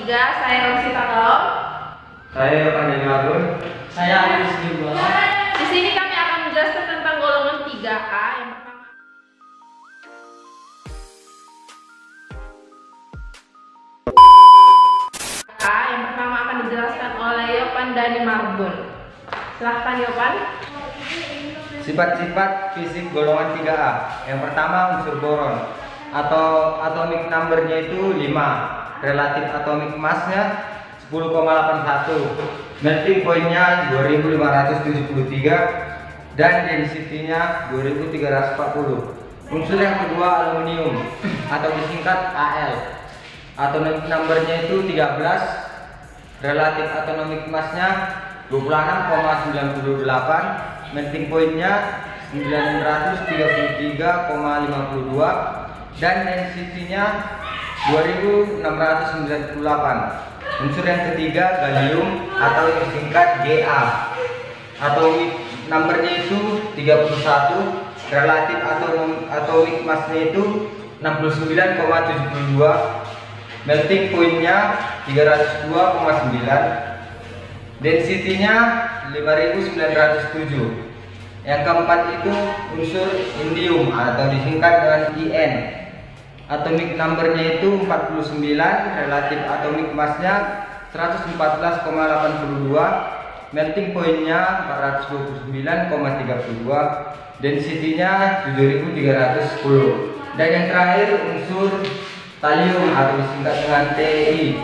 3, saya Rosi Tagalog. Saya Pandai Marbun. Saya Agus juga. Di sini kami akan menjelaskan tentang golongan 3A. Yang pertama akan dijelaskan oleh Yopan Dani Marbun. Silahkan Yopan. Sifat-sifat fisik golongan 3A. Yang pertama unsur boron atau atomic numbernya itu 5, relatif atomic massnya 10,81, melting pointnya 2573 dan density-nya 2340. Unsur yang kedua aluminium atau disingkat Al. Atomic numbernya itu 13, relatif atomic massnya 26,98, melting pointnya 933,52 dan density-nya 2698. Unsur yang ketiga gallium atau disingkat Ga. Atomic numbernya itu 31, relatif atomic massnya itu 69,72, melting pointnya 302,9, density-nya 5907. Yang keempat itu unsur indium atau disingkat dengan In. Atomic numbernya itu 49, relatif atomic massnya 114,82, melting pointnya 429,32, density-nya 7310. Dan yang terakhir unsur talium atau disingkat dengan Ti.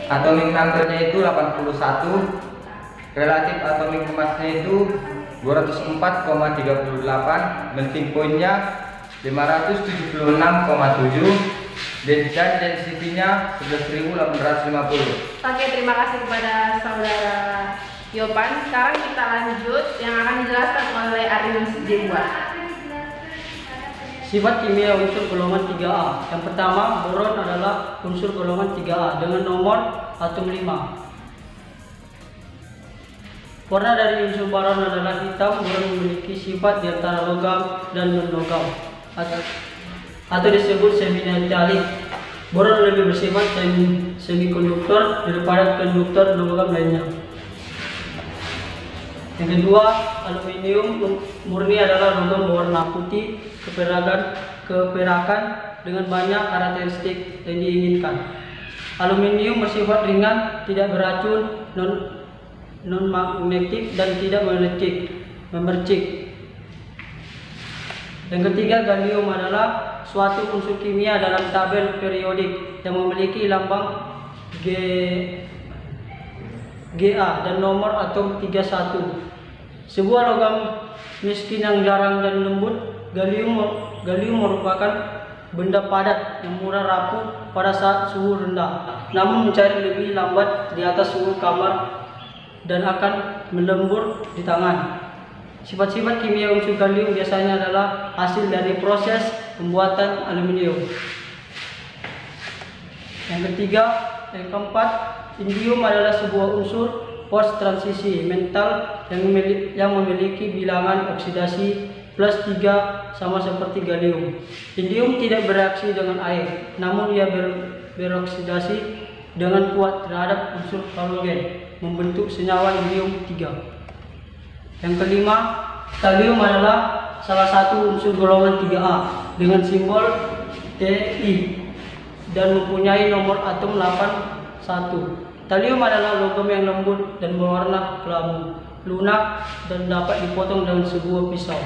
Atomic numbernya itu 81, relatif atomic massnya itu 204,38, melting pointnya 576,7, dan density-nya 11.850. Oke, terima kasih kepada saudara Yopan. Sekarang kita lanjut yang akan dijelaskan oleh Ariun Sejebua. Sifat kimia unsur golongan 3A. Yang pertama, boron adalah unsur golongan 3A dengan nomor atom 5. Warna dari unsur boron adalah hitam. Boron memiliki sifat di antara logam dan non-logam atau disebut semi-metalik. Boron lebih bersifat semikonduktor daripada konduktor logam lainnya. Yang kedua, aluminium murni adalah logam berwarna putih keperakan dengan banyak karakteristik yang diinginkan. Aluminium bersifat ringan, tidak beracun, non-magnetik dan tidak memercik. Yang ketiga, gallium adalah suatu unsur kimia dalam tabel periodik yang memiliki lambang Ga dan nomor atom 31. Sebuah logam miskin yang jarang dan lembut, gallium merupakan benda padat yang mudah rapuh pada saat suhu rendah, namun mencair lebih lambat di atas suhu kamar dan akan melembur di tangan. Sifat-sifat kimia unsur gallium biasanya adalah hasil dari proses pembuatan aluminium. Yang keempat, indium adalah sebuah unsur post transisi metal yang memiliki bilangan oksidasi +3 sama seperti gallium. Indium tidak bereaksi dengan air, namun ia beroksidasi dengan kuat terhadap unsur halogen, membentuk senyawa indium 3. Yang kelima, thallium adalah salah satu unsur golongan 3A dengan simbol Ti dan mempunyai nomor atom 81. Thallium adalah logam yang lembut dan berwarna kelabu, lunak dan dapat dipotong dengan sebuah pisau.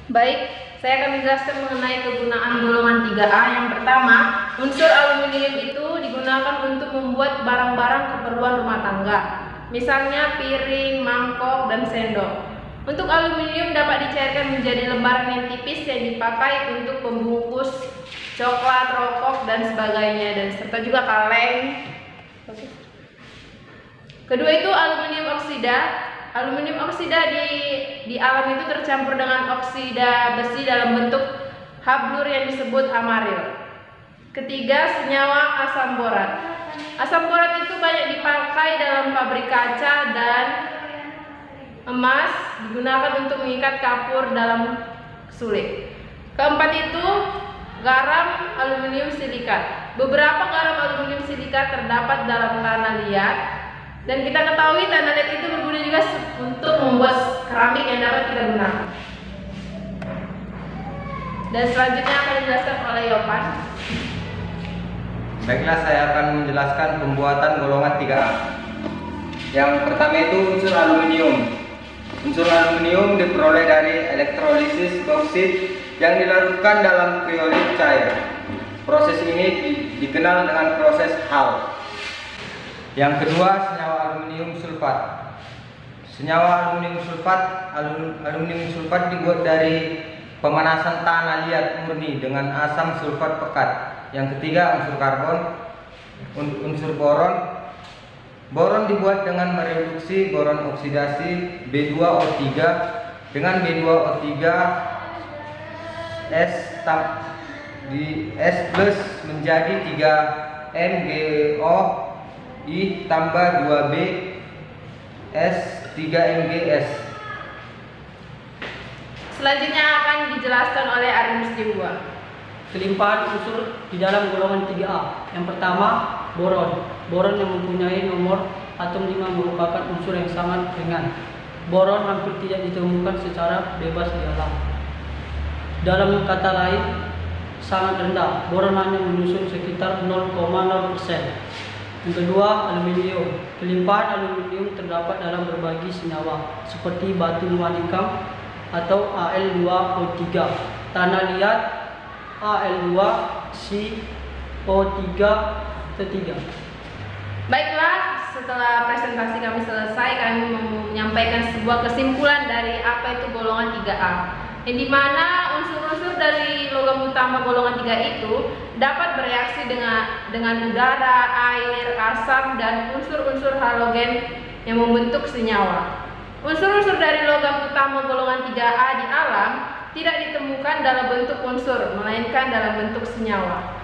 Baik, saya akan menjelaskan mengenai kegunaan golongan 3A. Yang pertama, unsur aluminium itu digunakan untuk membuat barang-barang keperluan rumah tangga, misalnya piring, mangkok, dan sendok. Untuk aluminium dapat dicairkan menjadi lembaran yang tipis yang dipakai untuk pembungkus coklat, rokok, dan sebagainya, dan serta juga kaleng. Kedua itu aluminium oksida. Aluminium oksida di alam itu tercampur dengan oksida besi dalam bentuk hablur yang disebut amaril. Ketiga, senyawa asam borat. Asam borat itu banyak dipakai dalam pabrik kaca dan emas, digunakan untuk mengikat kapur dalam sulit. Keempat itu garam aluminium silikat. Beberapa garam aluminium silikat terdapat dalam tanah liat, dan kita ketahui tanah liat itu berguna juga untuk membuat keramik yang dapat kita gunakan. Dan selanjutnya akan dijelaskan oleh Yopan. Baiklah, saya akan menjelaskan pembuatan golongan 3A. Yang pertama itu unsur aluminium. Unsur aluminium diperoleh dari elektrolisis boksit yang dilarutkan dalam kriolit cair. Proses ini dikenal dengan proses Hall. Yang kedua, senyawa aluminium sulfat. Senyawa aluminium sulfat dibuat dari pemanasan tanah liat murni dengan asam sulfat pekat. Yang ketiga, unsur karbon, unsur boron. Boron dibuat dengan mereduksi boron oksidasi B2O3 dengan B2O3 S plus menjadi 3 MgO I tambah 2B S 3 MgS. Selanjutnya akan dijelaskan oleh Arimus Jembua. Kelimpahan unsur di dalam golongan 3A. Yang pertama, boron. Boron yang mempunyai nomor atom 5 merupakan unsur yang sangat ringan. Boron hampir tidak ditemukan secara bebas di alam. Dalam kata lain, sangat rendah. Boron hanya menyusun sekitar 0,0%. Yang kedua, aluminium. Kelimpahan aluminium terdapat dalam berbagai senyawa seperti batu nikel atau Al2O3, tanah liat Al2CO3T3. Baiklah, setelah presentasi kami selesai, kami menyampaikan sebuah kesimpulan dari apa itu golongan 3A, yang dimana unsur-unsur dari logam utama golongan 3 itu dapat bereaksi dengan udara, air, asam, dan unsur-unsur halogen yang membentuk senyawa. Unsur-unsur dari logam utama golongan 3A di alam tidak ditemukan dalam bentuk unsur, melainkan dalam bentuk senyawa.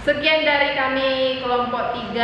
Sekian dari kami kelompok 3.